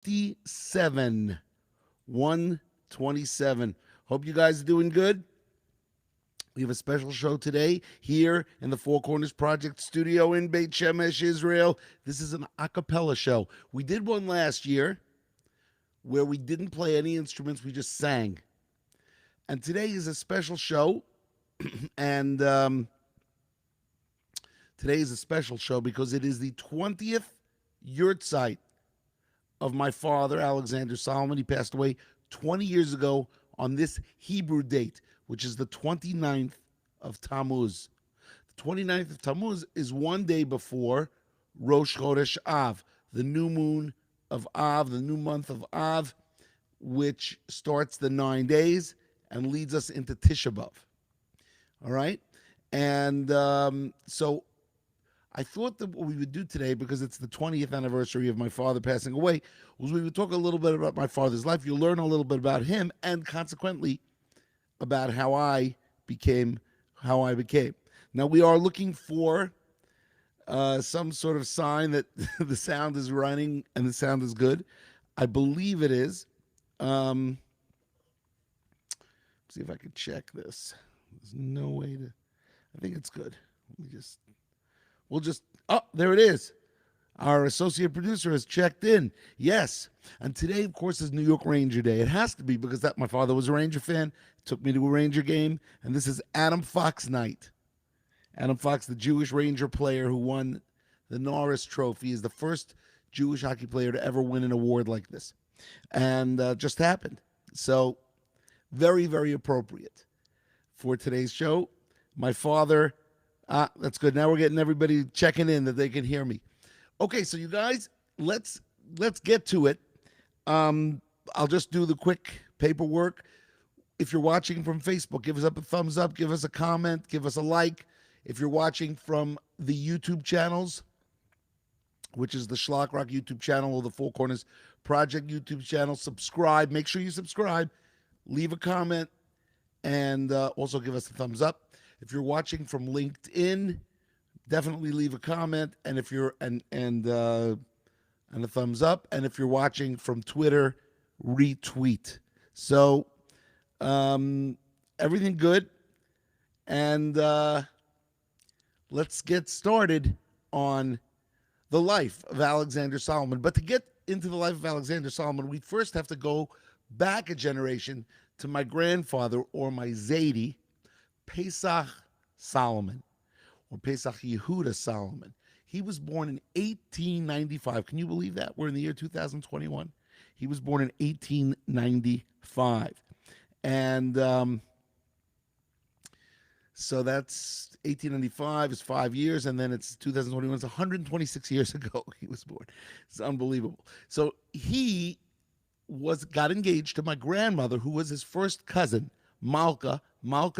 127. 127. Hope you guys are doing good. We have a special show today here in the Four Corners Project studio in Beit Shemesh, Israel. This is an a cappella show. We did one last year where we didn't play any instruments, we just sang. And today is a special show. And today is a special show because it is the 20th yurtzeit of my father, Alexander Solomon. He passed away 20 years ago on this Hebrew date, which is the 29th of Tammuz. The 29th of Tammuz is one day before Rosh Chodesh Av, the new moon of Av, the new month of Av, which starts the 9 days and leads us into Tisha B'Av. All right? And so I thought that what we would do today, because it's the 20th anniversary of my father passing away, was we would talk a little bit about my father's life. You'll learn a little bit about him and consequently about how I became. Now, we are looking for some sort of sign that the sound is running and the sound is good. I believe it is. See if I can check this. There's no way to. I think it's good. Oh, there it is. Our associate producer has checked in. Yes. And today, of course, is New York Ranger Day. It has to be because my father was a Ranger fan, took me to a Ranger game, and this is Adam Fox night. Adam Fox, the Jewish Ranger player who won the Norris Trophy, is the first Jewish hockey player to ever win an award like this. And just happened. So, very, very appropriate for today's show. My father... that's good. Now we're getting everybody checking in that they can hear me. Okay, so you guys, let's get to it. I'll just do the quick paperwork. If you're watching from Facebook, give us a thumbs up, give us a comment, give us a like. If you're watching from the YouTube channels, which is the Schlock Rock YouTube channel or the Four Corners Project YouTube channel, subscribe. Make sure you subscribe. Leave a comment, and also give us a thumbs up. If you're watching from LinkedIn, definitely leave a comment, and if you're and a thumbs up. And if you're watching from Twitter, retweet. So everything good, and let's get started on the life of Alexander Solomon. But to get into the life of Alexander Solomon, we first have to go back a generation to my grandfather, or my Zaidi, Pesach Solomon, or Pesach Yehuda Solomon. He was born in 1895. Can you believe that? We're in the year 2021. He was born in 1895. And so that's 1895 is 5 years, and then it's 2021. It's 126 years ago he was born. It's unbelievable. So he got engaged to my grandmother, who was his first cousin, Malka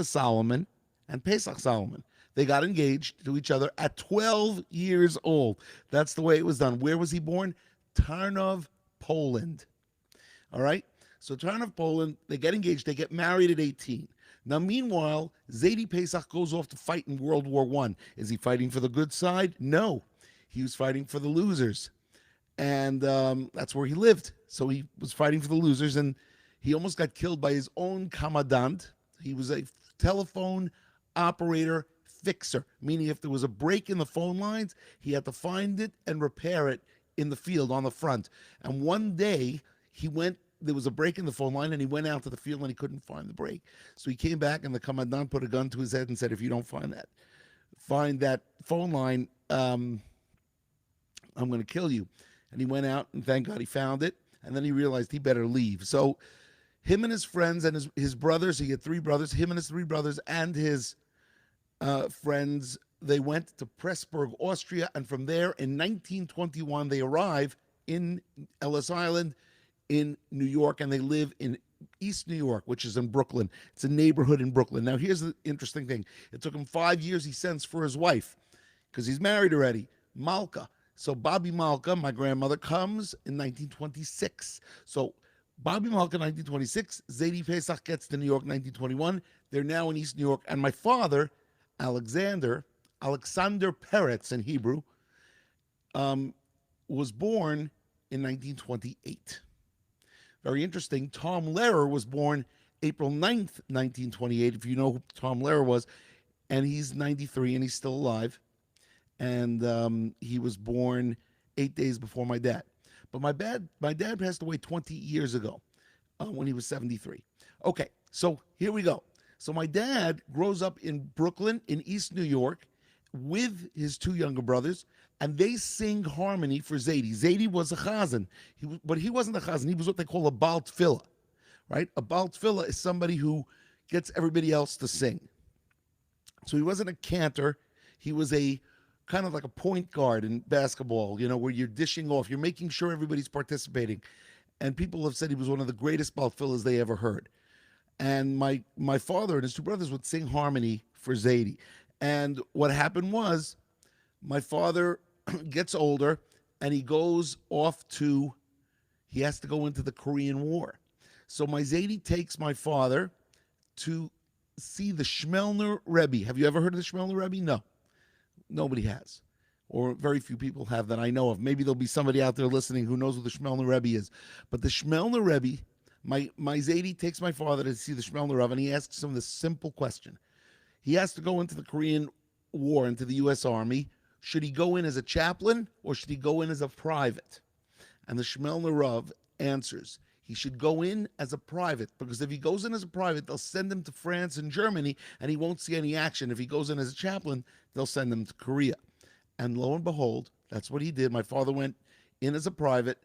Solomon, and Pesach Solomon. They got engaged to each other at 12 years old. That's the way it was done. Where was he born? Tarnów, Poland. All right? So Tarnów, Poland, they get engaged. They get married at 18. Now, meanwhile, Zaidi Pesach goes off to fight in World War I. Is he fighting for the good side? No. He was fighting for the losers. And that's where he lived. So he was fighting for the losers, and he almost got killed by his own commandant. He was a telephone operator fixer, meaning if there was a break in the phone lines, he had to find it and repair it in the field on the front. And one day there was a break in the phone line, and he went out to the field and he couldn't find the break. So he came back, and the commandant put a gun to his head and said, if you don't find that phone line, I'm going to kill you. And he went out, and thank God he found it. And then he realized he better leave. So him and his friends and his brothers, he had 3 brothers, him and his 3 brothers and his friends, they went to Pressburg, Austria, and from there in 1921 they arrive in Ellis Island in New York, and they live in East New York, which is in Brooklyn. It's a neighborhood in Brooklyn. Now, here's the interesting thing. It took him 5 years, he sends for his wife, because he's married already, Malka. So Bobby Malka, my grandmother, comes in 1926. So Bobby Malka, 1926. Zaidi Pesach gets to New York, 1921. They're now in East New York. And my father, Alexander Peretz in Hebrew, was born in 1928. Very interesting. Tom Lehrer was born April 9th, 1928, if you know who Tom Lehrer was, and he's 93 and he's still alive. And he was born 8 days before my dad. But my dad passed away 20 years ago when he was 73. Okay, so here we go. So my dad grows up in Brooklyn, in East New York, with his two younger brothers, and they sing harmony for Zaidi. Zaidi was a chazan, but he wasn't a chazan. He was what they call a bal tefillah, right? A bal tefillah is somebody who gets everybody else to sing. So he wasn't a cantor. He was a kind of like a point guard in basketball, where you're dishing off. You're making sure everybody's participating. And people have said he was one of the greatest bal tefillahs they ever heard. And my father and his two brothers would sing harmony for Zaidi. And what happened was my father gets older and he goes off he has to go into the Korean War. So my Zaidi takes my father to see the Shmelner Rebbe. Have you ever heard of the Shmelner Rebbe? No, nobody has. Or very few people have that I know of. Maybe there'll be somebody out there listening who knows what the Shmelner Rebbe is. But the Shmelner Rebbe, my Zaidi takes my father to see the Shmelner Rebbe, and he asks him this simple question. He has to go into the Korean War, into the U.S. Army. Should he go in as a chaplain or should he go in as a private? And the Shmelner Rav answers, he should go in as a private, because if he goes in as a private, they'll send him to France and Germany, and he won't see any action. If he goes in as a chaplain, they'll send him to Korea. And lo and behold, that's what he did. My father went in as a private,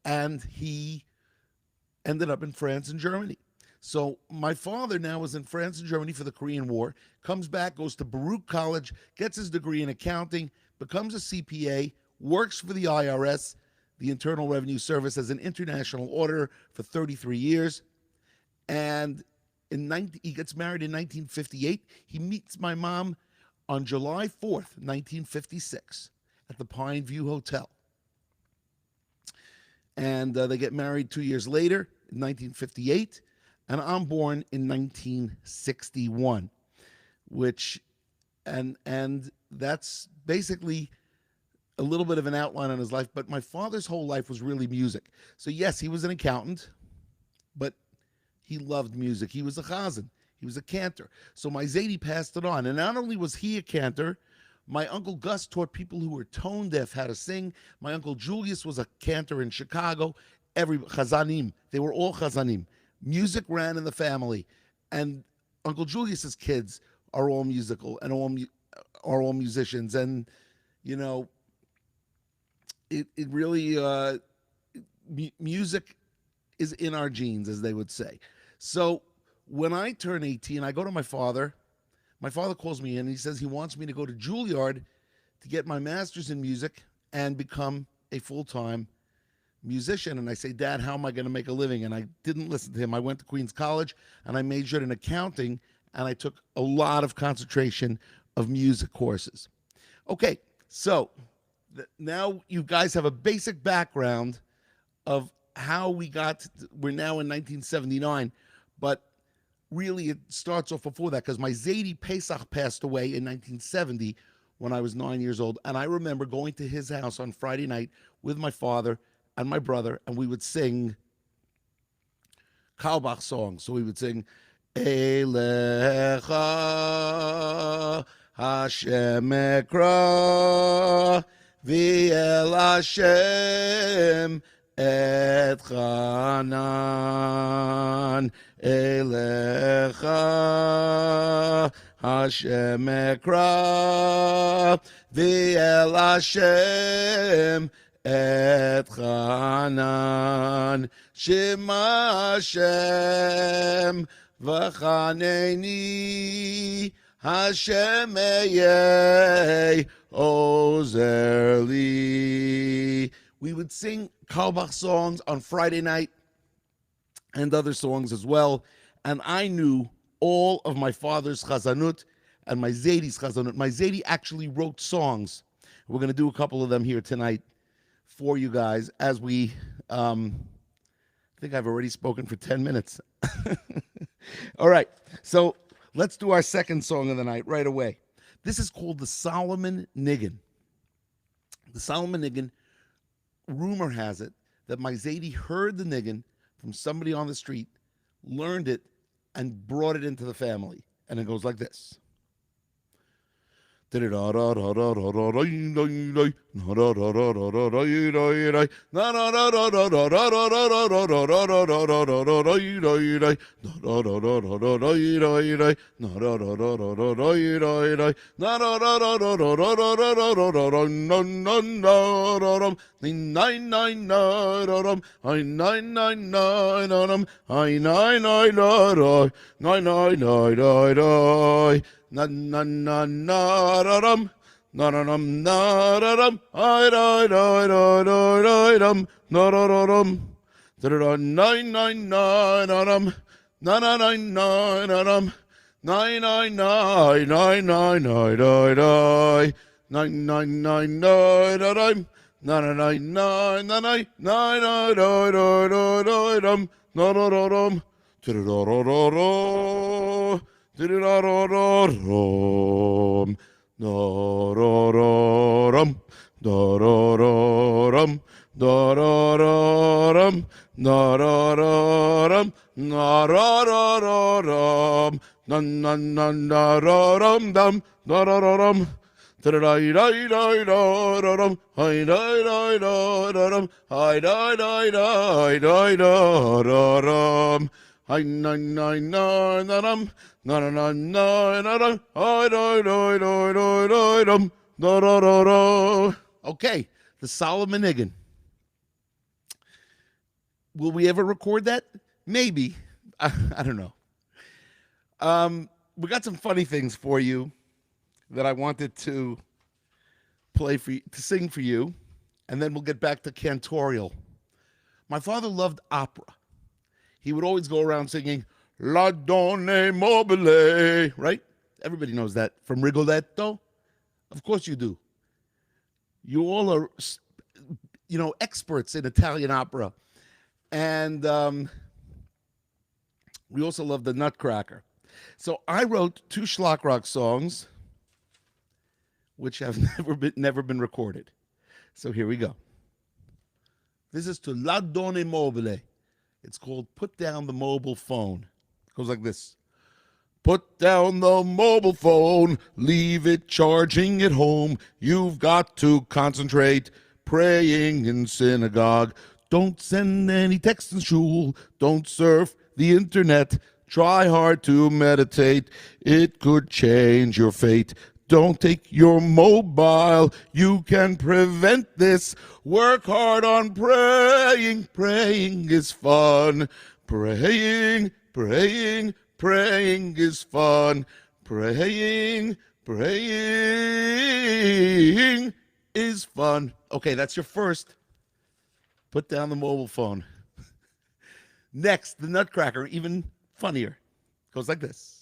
and he ended up in France and Germany. So my father now is in France and Germany for the Korean War, comes back, goes to Baruch College, gets his degree in accounting, becomes a CPA, works for the IRS, the Internal Revenue Service, as an international auditor for 33 years. And he gets married in 1958. He meets my mom on July 4th, 1956, at the Pine View Hotel. And they get married 2 years later, in 1958. And I'm born in 1961, and that's basically a little bit of an outline on his life. But my father's whole life was really music. So yes, he was an accountant, but he loved music. He was a chazan. He was a cantor. So my Zaidi passed it on. And not only was he a cantor, my Uncle Gus taught people who were tone deaf how to sing. My Uncle Julius was a cantor in Chicago. Chazanim, they were all chazanim. Music ran in the family, and Uncle Julius's kids are all musical and are all musicians. And it really music is in our genes, as they would say. So when I turn 18, I go to my father. My father calls me in, and he says he wants me to go to Juilliard to get my master's in music and become a full-time musician. And I say, Dad, how am I going to make a living? And I didn't listen to him. I went to Queens College and I majored in accounting, and I took a lot of concentration of music courses. Okay, so now you guys have a basic background of how we're now in 1979, but really it starts off before that, because my Zaidi Pesach passed away in 1970 when I was 9 years old. And I remember going to his house on Friday night with my father and my brother, and we would sing Kalbach songs. So we would sing, Elecha Hashem Ekra, V'el Hashem Etchanan, Elecha Hashem Ekra, V'el Hashem Etchanan, Shema Hashem V'chaneni, Hashem Eyeh Ozer Li. We would sing Kalbach songs on Friday night and other songs as well. And I knew all of my father's chazanut and my Zaidi's chazanut. My Zaidi actually wrote songs. We're going to do a couple of them here tonight for you guys as we, I think I've already spoken for 10 minutes. All right, so let's do our second song of the night right away. This is called the Solomon Niggin. The Solomon Niggin, rumor has it that my Zaidi heard the niggin from somebody on the street, learned it, and brought it into the family. And it goes like this. Na na na na da dum, na na dum na da dum, I da da da da da dum, na da da dum, da da nine nine nine da dum, na na nine nine da dum, nine nine nine nine nine nine da da, nine nine nine nine da dum, na na nine nine nine nine nine da da da da dum, na da da dum, da da da da da. Da-da-da-da-da-dum, da-da-da-dum, da-da-da-dum, da-da-da-dum, da-da-da-dum, da-da-da-da-dum, dun-dun-dun-da-da-dum, da-da-da-dum, da-da-da-da-da-da-dum, hi-da-da-da-da-dum, hi-da-da-da-da-da-dum, hi-nine-nine-nine-da-dum, na na na na na na I da da da da da dum da da da da. Okay, the Solomon Niggin. Will we ever record that? Maybe. I don't know. We got some funny things for you that I wanted to play for you, to sing for you, and then we'll get back to cantorial. My father loved opera. He would always go around singing La Donne Mobile, right? Everybody knows that from Rigoletto. Of course you do. You all are, experts in Italian opera. And we also love the Nutcracker. So I wrote 2 schlock rock songs, which have never been recorded. So here we go. This is to La Donne Mobile. It's called Put Down the Mobile Phone. Goes like this. Put down the mobile phone, leave it charging at home. You've got to concentrate, praying in synagogue. Don't send any texts in shul, don't surf the internet. Try hard to meditate, it could change your fate. Don't take your mobile, you can prevent this. Work hard on praying, praying is fun. Praying is fun. Praying is fun. Okay, that's your first. Put down the mobile phone. Next, the Nutcracker, even funnier. Goes like this.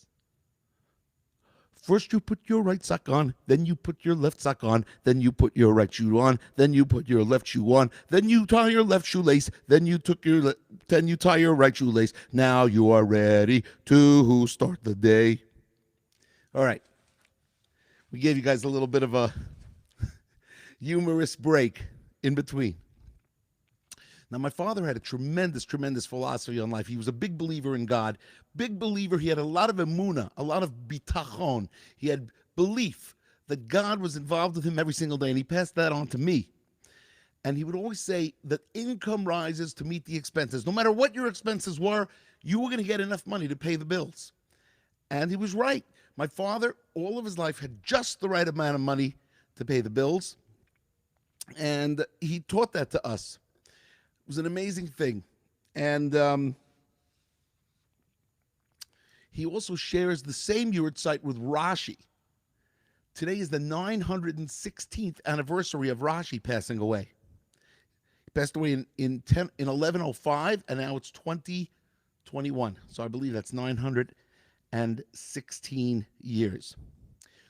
First you put your right sock on, then you put your left sock on, then you put your right shoe on, then you put your left shoe on, then you tie your left shoelace, then you tie your right shoelace. Now you are ready to start the day. All right. We gave you guys a little bit of a humorous break in between. Now, my father had a tremendous philosophy on life. He was a big believer in God. Big believer. He had a lot of emunah, a lot of bitachon. He had belief that God was involved with him every single day, and he passed that on to me. And he would always say that income rises to meet the expenses. No matter what your expenses were, you were going to get enough money to pay the bills. And he was right. My father, all of his life, had just the right amount of money to pay the bills. And he taught that to us. It was an amazing thing. And he also shares the same yurtzeit with Rashi. Today is the 916th anniversary of Rashi passing away. He passed away in 1105, and now it's 2021. So I believe that's 916 years.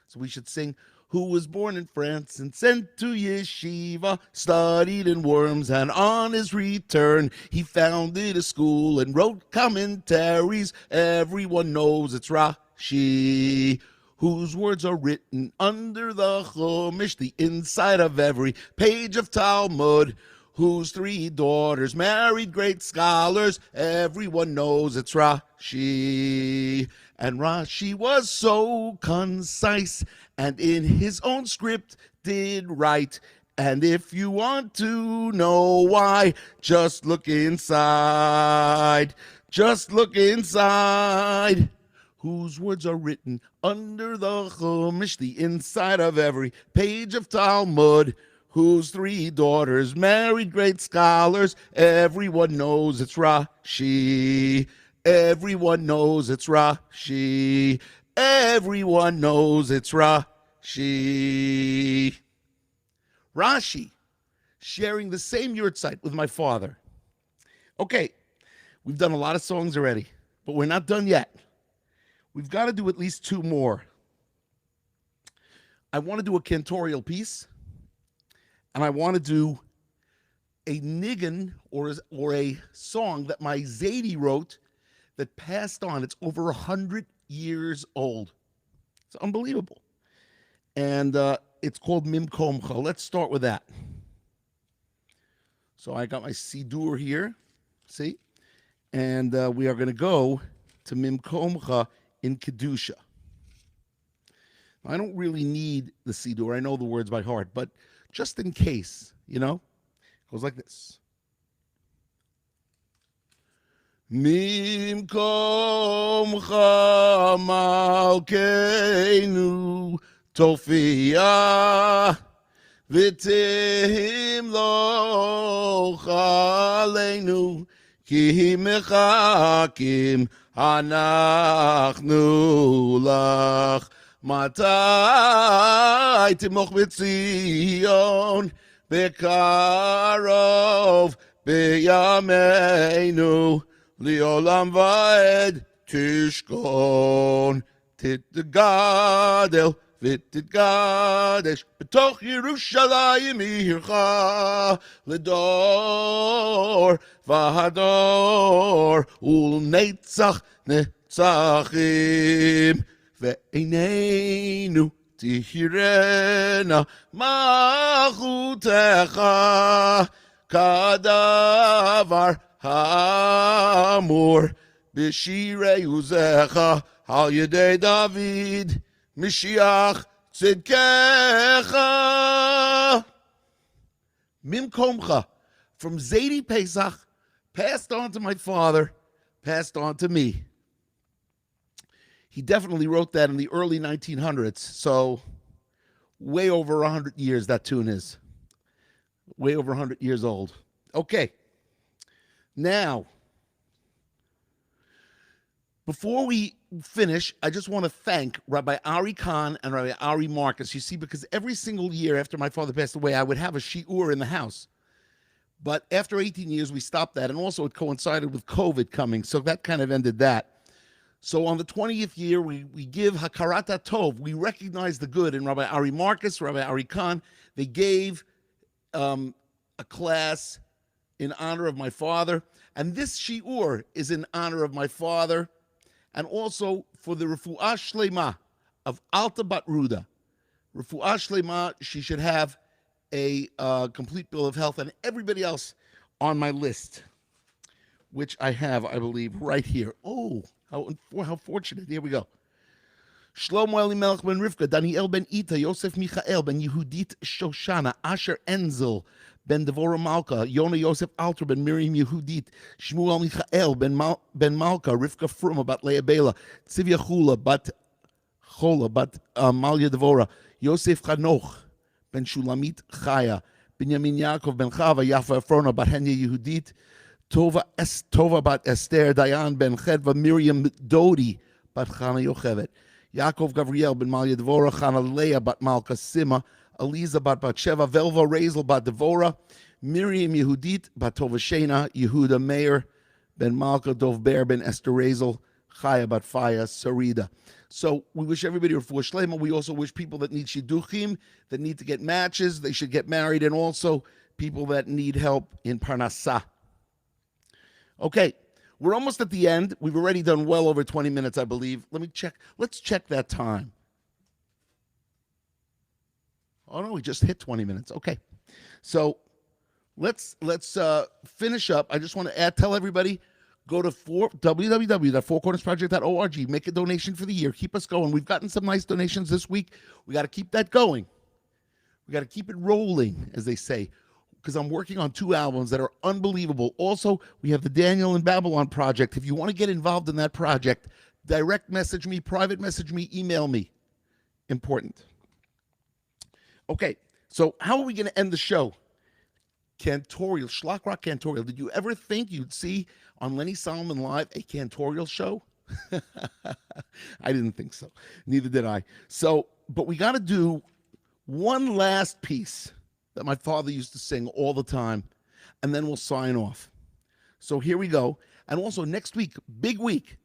So we should sing, who was born in France and sent to yeshiva, studied in Worms, and on his return he founded a school and wrote commentaries. Everyone knows it's Rashi, whose words are written under the Chumash, the inside of every page of Talmud. whose three daughters married great scholars. Everyone knows it's Rashi. And Rashi was so concise, and in his own script did write. And if you want to know why, just look inside. Just look inside. Whose words are written under the Chumash, the inside of every page of Talmud. Whose three daughters married great scholars. Everyone knows it's Rashi. Everyone knows it's Rashi. Everyone knows it's Rashi. Rashi, sharing the same yurtzeit with my father. Okay, we've done a lot of songs already, but we're not done yet. We've got to do at least two more. I want to do a cantorial piece, and I want to do a niggin or a song that my Zadie wrote that passed on. It's over 100 years old. It's unbelievable. And it's called Mimkomcha. Let's start with that. So I got my Sidur here, see? And we are going to go to Mimkomcha in Kedusha. I don't really need the Sidur. I know the words by heart, but just in case, it goes like this. Mimkomcha malkeinu tofia v'tihimloch aleinu ki mechakim anachnu lach matai timoch b'tzion bekarov biyameinu Liolam vaed tishkon titgadel v'titgadesh b'toch Yerushalayim ircha ledor v'hador ulnetzach netzachim ve'einenu tihirena malchutecha kadavar Hamor b'shirei uzecha al yedei David Mishiach tzidkecha. Mimkomcha, from Zadie Pesach, passed on to my father, passed on to me. He definitely wrote that in the early 1900s, so way over 100 years that tune is. Way over 100 years old. Okay. Now, before we finish, I just want to thank Rabbi Ari Kahn and Rabbi Ari Marcus. You see, because every single year after my father passed away, I would have a shiur in the house. But after 18 years, we stopped that. And also it coincided with COVID coming, so that kind of ended that. So on the 20th year, we give Hakarat Tov. We recognize the good in Rabbi Ari Marcus, Rabbi Ari Kahn. They gave a class in honor of my father. And this shiur is in honor of my father and also for the Refu'ah Shlema of Alta Bat Ruda. Refu'ah Shlema, she should have a complete bill of health, and everybody else on my list, which I have, I believe, right here. Oh, how fortunate. Here we go. Shlomo Elimelech ben Rivka, Daniel ben Ita, Yosef Michael ben Yehudit Shoshana, Asher Enzel, Ben Devorah Malka, Yona Yosef Alter, Ben Miriam Yehudit, Shmuel Michael, Ben Malka, Rivka Fruma, Bat Leah Bela, Tzivya Chula, Bat Malya Devorah, Yosef Chanoch, Ben Shulamit Chaya, Binyamin Yaakov, Ben Chava, Yafa Efrona, Bat Henya Yehudit, Tova Bat Esther, Dayan, Ben Chedva, Miriam Dodi, Bat Chana Yochevet, Yaakov Gavriel, Ben Malya Devorah, Chana Leah, Bat Malka Sima, Aliza bat Batsheva, Velva Razel bat Devorah, Miriam Yehudit bat Tovashena, Yehuda Meir, Ben Malka Dov Ber, Ben Esther Razel, Chaya bat Faya, Sarida. So we wish everybody refuah shlema. We also wish people that need shidduchim, that need to get matches, they should get married, and also people that need help in parnasah. Okay, we're almost at the end. We've already done well over 20 minutes, I believe. Let me check. Let's check that time. Oh, no, we just hit 20 minutes. Okay. So let's finish up. I just want to tell everybody, go to www.fourcornersproject.org. Make a donation for the year. Keep us going. We've gotten some nice donations this week. We got to keep that going. We got to keep it rolling, as they say, because I'm working on 2 albums that are unbelievable. Also, we have the Daniel and Babylon project. If you want to get involved in that project, direct message me, private message me, email me. Important. Okay, so how are we going to end the show? Cantorial, Schlock Rock Cantorial. Did you ever think you'd see on Lenny Solomon Live a cantorial show? I didn't think so. Neither did I. So, but we got to do one last piece that my father used to sing all the time, and then we'll sign off. So here we go. And also next week, big week,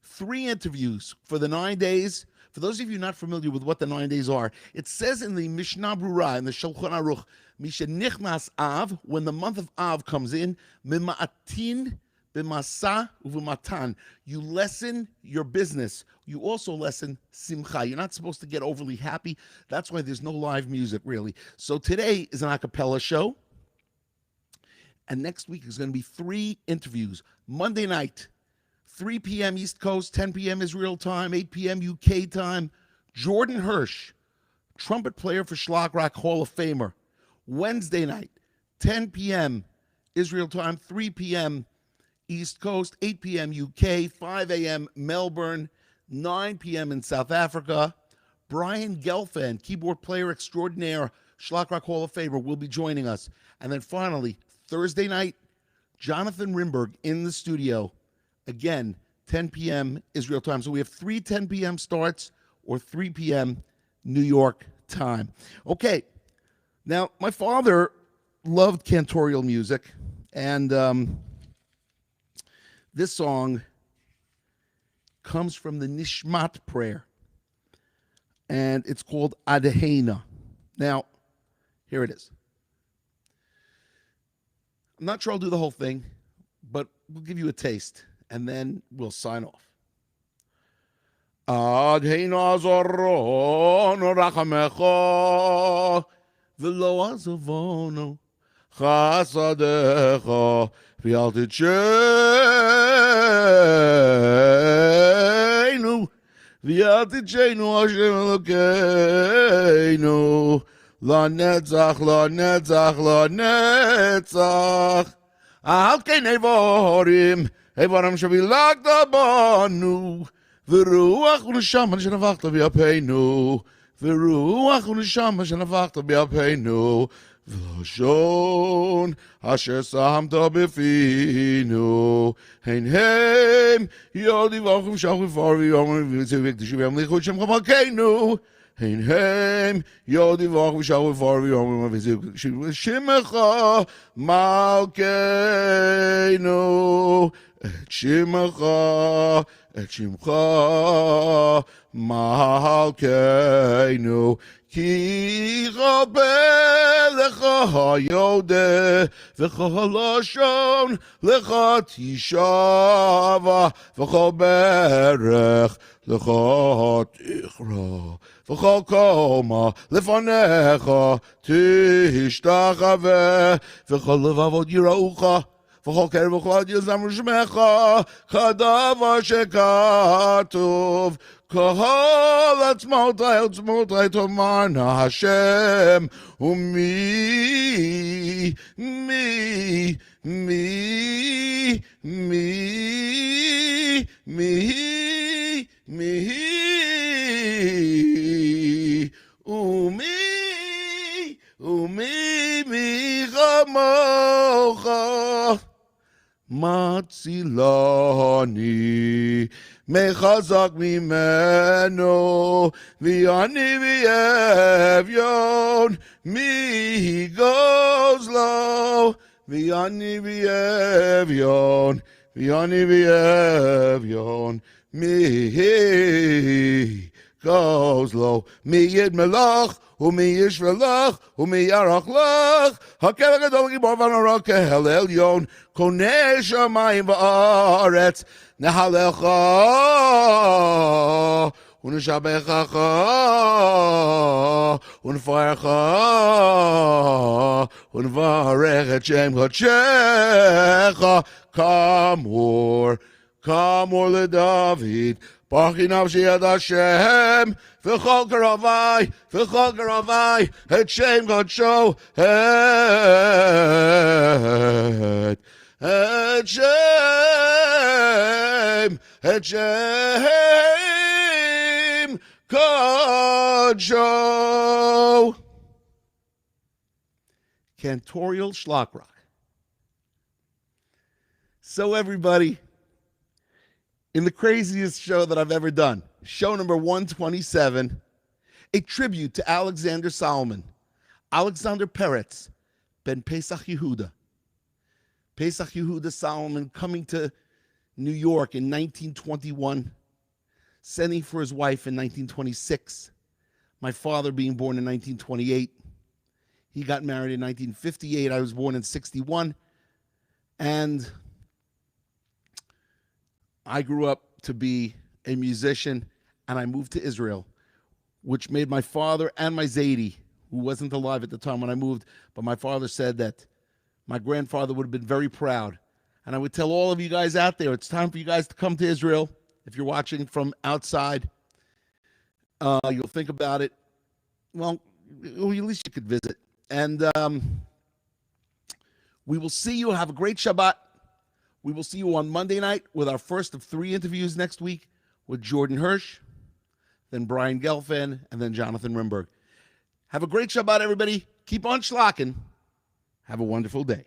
3 interviews for the 9 days. For those of you not familiar with what the 9 days are, it says in the Mishnah Brura, in the Shulchan Aruch, Misha Nichnas Av, when the month of Av comes in, Mima'atin b'masa uv'matan. You lessen your business. You also lessen simcha. You're not supposed to get overly happy. That's why there's no live music, really. So today is an a cappella show. And next week is going to be 3 interviews. Monday night, 3 p.m. East Coast, 10 p.m. Israel time, 8 p.m. UK time. Jordan Hirsch, trumpet player for Schlock Rock, Hall of Famer. Wednesday night, 10 p.m. Israel time, 3 p.m. East Coast, 8 p.m. UK, 5 a.m. Melbourne, 9 p.m. in South Africa. Brian Gelfand, keyboard player extraordinaire, Schlock Rock Hall of Famer, will be joining us. And then finally, Thursday night, Jonathan Rimberg in the studio. Again, 10 p.m. Israel time. So we have 3 10 p.m. starts or 3 p.m. New York time. Okay. Now, my father loved cantorial music, and this song comes from the Nishmat prayer, and it's called Adheina. Now, here it is. I'm not sure I'll do the whole thing, but we'll give you a taste, and then we'll sign off. Adheina zoron rachamecha v'lo azavono chasadecha v'al titcheinu v'al titcheinu Hashem Elokeinu lanetzach lanetzach lanetzach al kein evorim shavilakta banu v'ruach u'neshama shenavachta v'yapeinu v'ruach u'neshama shenavachta v'yapeinu v'lashon asher samta b'finu hein hem yodi v'achum shach v'far v'yom v'tzivik t'shivim lichut shem chamalkeinu hein hem yodi v'achum shach v'far v'yom v'tzivik t'shivim shimecha malkeinu et shimecha et shimcha malkeinu ki rabel lecha yodeh v'chol lashon lecha tishava v'chol berech lecha tichra v'chol koma lefanecha tishtachaveh v'chol levavot yiraucha v'chol kerev v'chol yizam shmecha chadav shekatuv kahal atzmotai tomarna Hashem umi mi umi chamocha Matzilani mechazak mimeno v'ani v'evyon mi goes low v'ani v'evyon mi goes low mi yid melach Umi yishvelach, umi yarach lach, hakel gadol gibor v'nara kehel elyon, konei shamayim v'aretz, nehalecha, ונשבחך ונפארך ונברך את שם קודשך כאמור לדוד. ברכי נפשי את השם וכל קרבי את שם קודשו את שם קודשו. Cantorial Schlock Rock. So everybody, in the craziest show that I've ever done, show number 127, a tribute to Alexander Solomon, Alexander Peretz, Ben Pesach Yehuda. Pesach Yehuda Solomon coming to New York in 1921, sending for his wife in 1926, my father being born in 1928. He got married in 1958. I was born in 61. And I grew up to be a musician, and I moved to Israel, which made my father and my Zaidi, who wasn't alive at the time when I moved, but my father said that my grandfather would have been very proud. And I would tell all of you guys out there, it's time for you guys to come to Israel. If you're watching from outside, you'll think about it. Well, at least you could visit. And we will see you. Have a great Shabbat. We will see you on Monday night with our first of 3 interviews next week with Jordan Hirsch, then Brian Gelfand, and then Jonathan Rimberg. Have a great Shabbat, everybody. Keep on shlocking. Have a wonderful day.